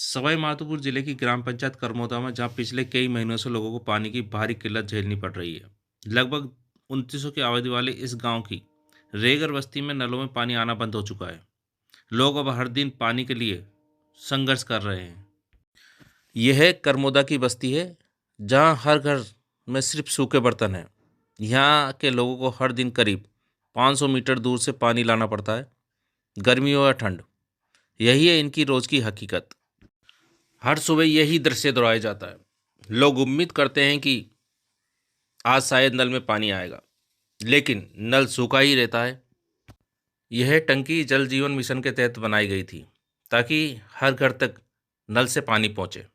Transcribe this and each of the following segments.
सवाई माधोपुर जिले की ग्राम पंचायत करमोदा में जहां पिछले कई महीनों से लोगों को पानी की भारी किल्लत झेलनी पड़ रही है। लगभग 2900 की आबादी वाले इस गांव की रेगर बस्ती में नलों में पानी आना बंद हो चुका है। लोग अब हर दिन पानी के लिए संघर्ष कर रहे हैं। यह करमोदा की बस्ती है जहां हर घर में सिर्फ सूखे बर्तन हैं। यहाँ के लोगों को हर दिन करीब 500 मीटर दूर से पानी लाना पड़ता है, गर्मी हो या ठंड। यही है इनकी रोज की हकीकत। हर सुबह यही दृश्य दोहराया जाता है। लोग उम्मीद करते हैं कि आज शायद नल में पानी आएगा, लेकिन नल सूखा ही रहता है। यह टंकी जल जीवन मिशन के तहत बनाई गई थी ताकि हर घर तक नल से पानी पहुंचे,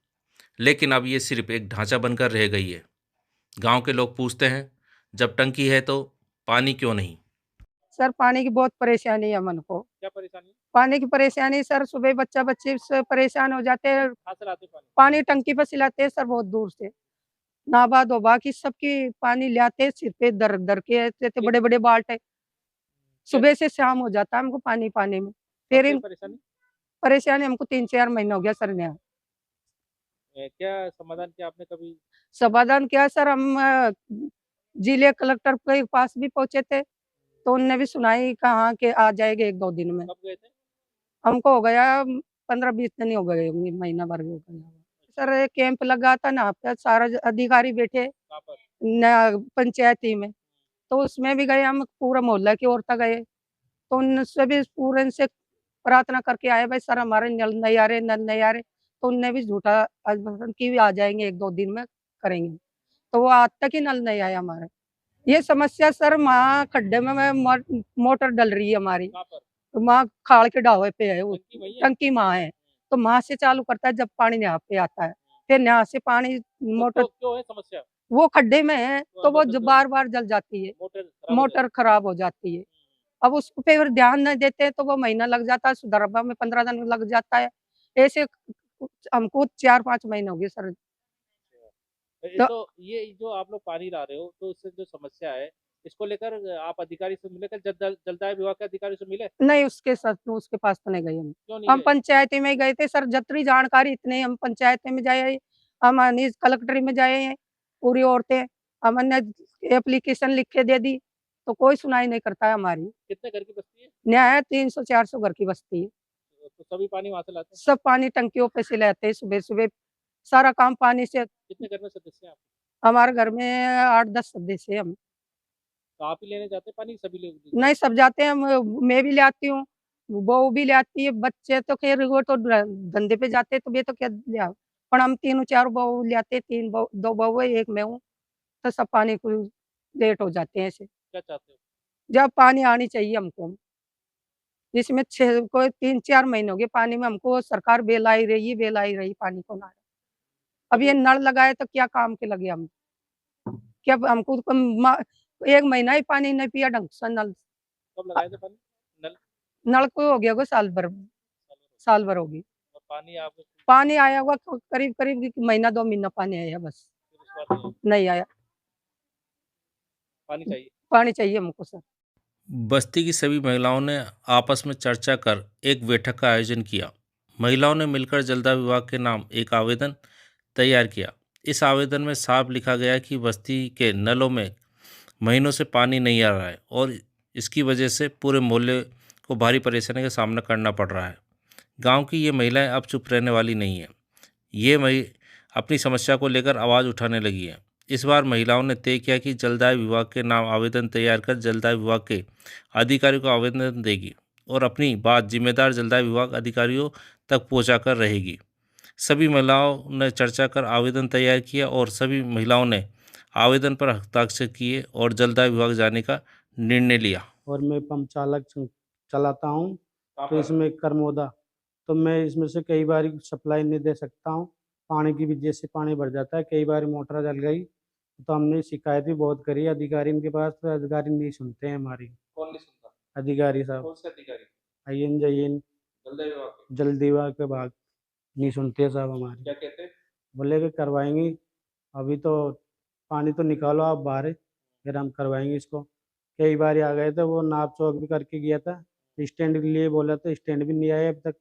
लेकिन अब ये सिर्फ एक ढांचा बनकर रह गई है। गांव के लोग पूछते हैं, जब टंकी है तो पानी क्यों नहीं? सर पानी की बहुत परेशानी है मन को। क्या परेशानी? पानी की परेशानी सर, सुबह बच्चे से परेशान हो जाते हैं। कहाँ से लाते हो पानी? पानी टंकी पे से लाते हैं सर, बहुत दूर से। नहा धोबा की सबकी पानी लाते हैं, सिर पे दर के ऐसे ठीक। बड़े-बड़े बाल्टे। क्या सुबह से शाम हो जाता है हमको पानी पाने में। कब फिर से इन परेशानी? परेशानी हमको 3-4 महीने हो गया सर यहाँ। क्या समाधान किया आपने कभी? समाधान क्या है सर, हम जिले कलेक्टर के पास भी पहुँचे थे, तो उनने भी सुनाई कहा कि आ जाएँगे 1-2 दिन में। कब गए थे? हमको हो गया 15-20 दिन ही हो गए होंगे, महीना भर हो गया। सर एक कैंप लगा था ना, पे सारा अधिकारी बैठे कहाँ पर? न पंचायती में, तो उसमें भी गए हम, पूरा मोहल्ला की औरतें गए, तो उनसे भी पूरे से प्रार्थना करके आए, भाई सर हमारे नल नहीं आ रहे, तो उनने भी झूठा आश्वासन कि आ जाएँगे 1-2 दिन में करेंगे, तो वो आज तक ही नल नहीं आया हमारे। ये समस्या सर वहाँ खड्डे में मोटर डल रही है हमारी, कहाँ पर? वहाँ खाल के ढाबे पे है वो, टंकी वही है? टंकी वहाँ है, तो वहाँ से चालू करता है जब पानी यहाँ पे आता है, फिर यहाँ से पानी तो मोटर क्यों है समस्या? वो खड्डे में है, तो तो वो अंदर ज से बार-बार जल जाती है, मोटर खराब हो मोटर खराब हो जाती है। अब उस पे फिर ध्यान नहीं देते तो वो महीना लग जाता है, सुधरवा में 15 दिन लग जाता है। ऐसे हमको 4-5 महीने हो गए सर। जाती है। तो तो ये जो आप लोग पानी ला रहे हो, तो इससे जो समस्या है, इसको लेकर आप अधिकारी से मिले? जलदाय विभाग के अधिकारी से मिले? नहीं, उसके साथ तो उसके पास तो नहीं गए हम। क्यों नहीं हम गए? पंचायती में ही गए थे सर, जितनी जानकारी इतनी हम पंचायती में जाए, हम अनीस कलेक्ट्री में जाए हैं, पूरी औरतें, हमने एप्लीकेशन लिख के दे दी, तो कोई सुनाई नहीं करता है हमारी। कितने घर की बस्ती है? न्याय 300-400 घर की बस्ती है। तो सभी पानी वहां से लाते हैं? सब पानी टंकियों पे से लाते हैं सुबह-सुबह, सारा काम पानी से। कितने घर में सदस्य हैं आप? हमारे घर में 8-10 सदस्य हैं हम। तो आप ही लेने जाते हैं पानी, सभी लोग जाते नहीं हैं? सब जाते हैं, मैं भी ले आती हूँ, बहू भी ले आती है, बच्चे तो खैर वो तो धंधे पे जाते हैं तो वे तो क्या ले आओ, पर हम तीनों चार बहू ले आते हैं, 3 बहू 2 बहू है, 1 मैं हूँ, तो सब पानी को लेट हो जाते हैं ऐसे। क्या चाहते हो? जब पानी आनी चाहिए हमको, जिसमें 6 को 3-4 महीने हो गए पानी में, हमको सरकार बेल आई रही पानी को ना। अब ये कभी नल लगाए तो क्या काम के लगे हम? क्या हमको तो 1 महीना ही पानी नहीं पिया ढंग से नल। कब अ, लगाए थे पानी? नल? नल को हो गया होगा साल भर हो गई। और पानी आप पानी आया होगा तो करीब-करीब महीना 2 महीना पानी आया बस, फिर उसके बाद नहीं आए? नहीं आया। पानी चाहिए। पानी चाहिए हमको सर। बस्ती की सभी महिलाओं ने आपस में चर्चा कर एक बैठक का आयोजन किया। महिलाओं ने मिलकर जलदाय विभाग के नाम एक आवेदन तैयार किया। इस आवेदन में साफ लिखा गया कि बस्ती के नलों में महीनों से पानी नहीं आ रहा है और इसकी वजह से पूरे मोहल्ले को भारी परेशानी का सामना करना पड़ रहा है। गांव की ये महिलाएं अब चुप रहने वाली नहीं हैं। ये अपनी समस्या को लेकर आवाज़ उठाने लगी हैं। इस बार महिलाओं ने तय किया कि जलदाय विभाग के नाम आवेदन तैयार कर जलदाय विभाग के अधिकारियों को आवेदन देगी और अपनी बात जिम्मेदार जलदाय विभाग अधिकारियों तक पहुंचाकर रहेगी। सभी महिलाओं ने चर्चा कर आवेदन तैयार किया और सभी महिलाओं ने आवेदन पर हस्ताक्षर किए और जलदाय विभाग जाने का निर्णय लिया। और मैं पंप चालक चलाता हूँ, कहाँ तो पर? इसमें करमोदा, तो मैं इसमें से कई बार सप्लाई नहीं दे सकता हूँ। पानी की वजह से पानी भर जाता है, कई बार मोटर जल गई, तो हमने शिकायत भी बहुत करी अधिकारी इनके पास, तो अधिकारी नहीं सुनते हैं हमारी। कौन नहीं सुनता? अधिकारी साहब, कौन से अधिकारी? आईएन जईएन जलदाय विभाग के? जल विभाग के भाग नहीं सुनते साहब हमारी। क्या कहते हैं? बोले कि करवाएंगे, अभी तो पानी तो निकालो आप बाहर, फिर हम करवाएंगे इसको। कई बार आ गए थे, वो नाप चौक भी करके गया था, स्टैंड के लिए बोला था, स्टैंड भी नहीं आया अब तक।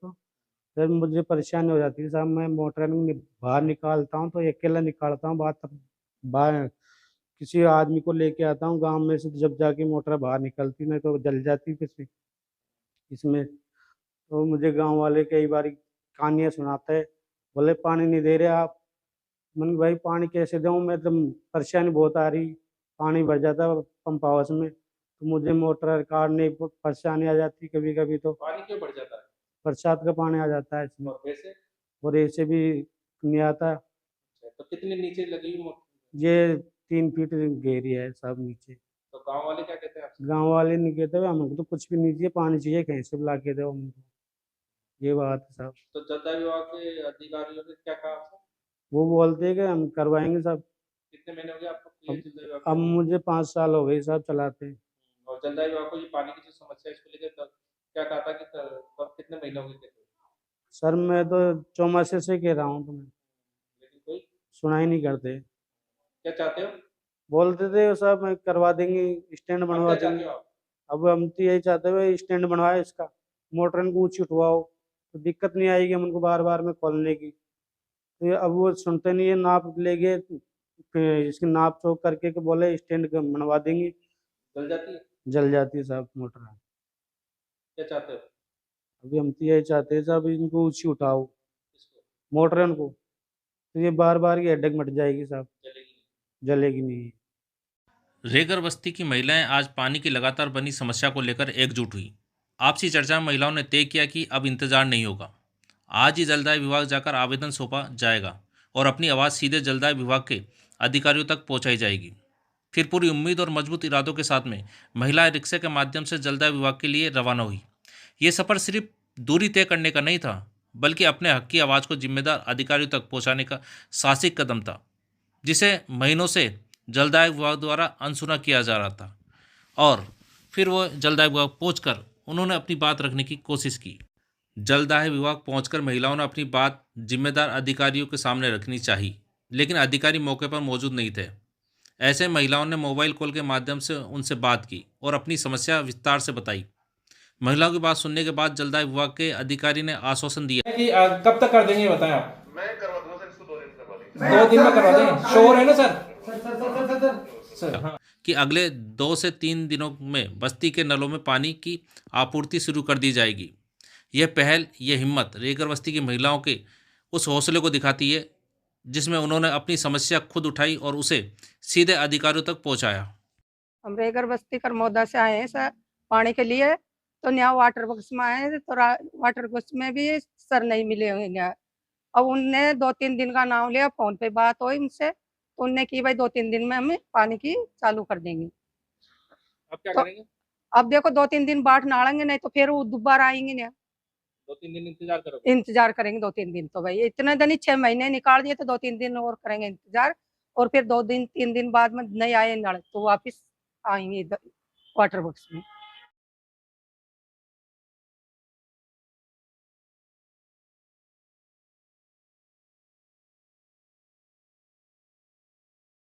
तो फिर मुझे परेशानी हो जाती है साहब, मैं मोटर बाहर निकालता हूँ तो अकेला निकालता हूँ, बात बाहर किसी आदमी को लेके आता हूँ गांव में से, जब जाके मोटर बाहर निकलती, नहीं तो जल जाती किसी इसमें। तो मुझे गांव वाले कई बार कहानियाँ सुनाते हैं, बोले पानी नहीं दे रहे आप। मैंने भाई पानी कैसे दूँ, मैं तो परेशानी बहुत आ रही, पानी भर जाता है पंप हाउस में, तो मुझे मोटर काटने परेशानी आ जाती कभी कभी। तो पानी क्यों बढ़ जाता है? बरसात का पानी आ जाता है इसमें, और वैसे और ऐसे भी नहीं आता। तो कितने नीचे लगी हुई मोटर? ये 3 फीट गहरी है सब नीचे। तो गांव वाले क्या कहते हैं आपसे? गांव वाले नहीं कहते भाई, हमको तो कुछ भी नहीं चाहिए, पानी चाहिए, कहीं से भी ला के दो हमको, ये बात है साहब। तो जलदाय विभाग के अधिकारियों ने क्या कहा आपसे? वो बोलते हैं कि हम करवाएंगे सब। कितने महीने हो गए आपको ये जलदाय विभाग अब के? मुझे 5 साल हो गए साहब चलाते हैं। और जलदाय विभाग को ये पानी की जो समस्या है इसको लेकर क्या कहा था कि कब कितने महीने हो गए थे? सर मैं तो चौमासे से कह रहा हूँ तुम्हें, लेकिन कोई सुनाई नहीं करते। क्या चाहते हो? बोलते थे वो सब मैं करवा देंगे, स्टैंड अब बनवा क्या चाहते देंगे। हो आप? अब हम तो यही चाहते हैं स्टैंड बनवाए इसका, मोटर को ऊंची उठवाओ, तो दिक्कत नहीं आएगी हमको बार बार में खोलने की। तो अब वो सुनते नहीं है, नाप ले गए, फिर इसकी नाप चोक करके के बोले स्टैंड बनवा देंगे। जल जाती है? जल जाती है साहब मोटर। क्या चाहते हो? अभी हम तो यही चाहते हैं साहब, इनको ऊंची उठाओ इसको मोटर को, तो ये बार बार की हेडेक मट जाएगी साहब, जलेगी नहीं। जलेगी नहीं। रेगर बस्ती की महिलाएं आज पानी की लगातार बनी समस्या को लेकर एकजुट हुई। आपसी चर्चा में महिलाओं ने तय किया कि अब इंतजार नहीं होगा, आज ही जलदाय विभाग जाकर आवेदन सौंपा जाएगा और अपनी आवाज़ सीधे जलदाय विभाग के अधिकारियों तक पहुंचाई जाएगी। फिर पूरी उम्मीद और मजबूत इरादों के साथ में महिलाएं रिक्शे के माध्यम से जलदाय विभाग के लिए रवाना हुई। ये सफ़र सिर्फ दूरी तय करने का नहीं था, बल्कि अपने हक की आवाज़ को जिम्मेदार अधिकारियों तक पहुंचाने का साहसिक कदम था, जिसे महीनों से जलदाय विभाग द्वारा अनसुना किया जा रहा था। और फिर वो जलदाय विभाग पहुंचकर उन्होंने अपनी बात रखने की कोशिश की। जलदाय विभाग पहुंचकर महिलाओं ने अपनी बात जिम्मेदार अधिकारियों के सामने रखनी चाहिए, लेकिन अधिकारी मौके पर मौजूद नहीं थे। ऐसे महिलाओं ने मोबाइल कॉल के माध्यम से उनसे बात की और अपनी समस्या विस्तार से बताई। महिलाओं की बात सुनने के बाद जलदाय विभाग के अधिकारी ने आश्वासन दिया कि कब तक कर देंगे बताएं आप? मैं करवा दूंगा सर, इसको 2 दिन करवा देंगे। 2 दिन में करवा देंगे, श्योर है ना सर? सर हाँ। कि अगले 2 से 3 दिनों में बस्ती के नलों में पानी की आपूर्ति शुरू कर दी जाएगी। यह पहल, यह हिम्मत रेगर बस्ती की महिलाओं के उस हौसले को दिखाती है जिसमें उन्होंने अपनी समस्या खुद उठाई और उसे सीधे अधिकारियों तक पहुंचाया। हम रेगर बस्ती करमौदा से आए हैं सर पानी के लिए, तो यहाँ वाटर बॉक्स में आए हैं, तो वाटर बॉक्स में भी सर नहीं मिले होंगे यहाँ। अब उनने 2-3 दिन का नाम लिया, फोन पे बात हुई उनसे, तो उनने की भाई 2-3 दिन में हमें पानी की चालू कर देंगे। अब क्या तो करेंगे? अब देखो 2-3 दिन बाट नाड़ेंगे, नहीं तो फिर वो दोबारा आएंगे ना, 2-3 दिन इंतजार करोगे? इंतजार करेंगे 2-3 दिन। तो भाई इतने दिन ही 6 महीने निकाल दिए, तो 2-3 दिन और करेंगे इंतजार, और फिर 2 दिन 3 दिन बाद में नहीं आए नल तो वापिस आएंगे वाटर बॉक्स में।